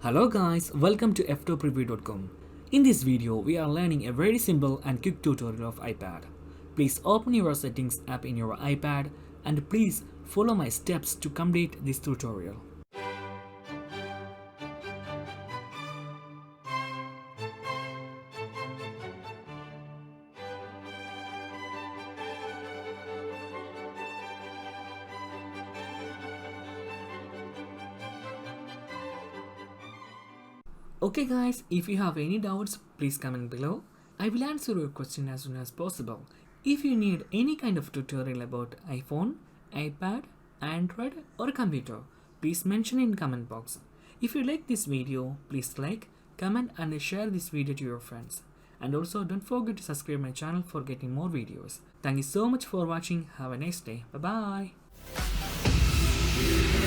Hello guys, welcome to Ftopreview.com. In this video, we are learning a very simple and quick tutorial of iPad. Please open your settings app in your iPad and please follow my steps to complete this tutorial. Okay guys, if you have any doubts, please comment below. I will answer your question as soon as possible. If you need any kind of tutorial about iPhone, iPad, Android or computer, please mention in comment box. If you like this video, please like, comment and share this video to your friends. And also don't forget to subscribe my channel for getting more videos. Thank you so much for watching. Have a nice day. Bye bye.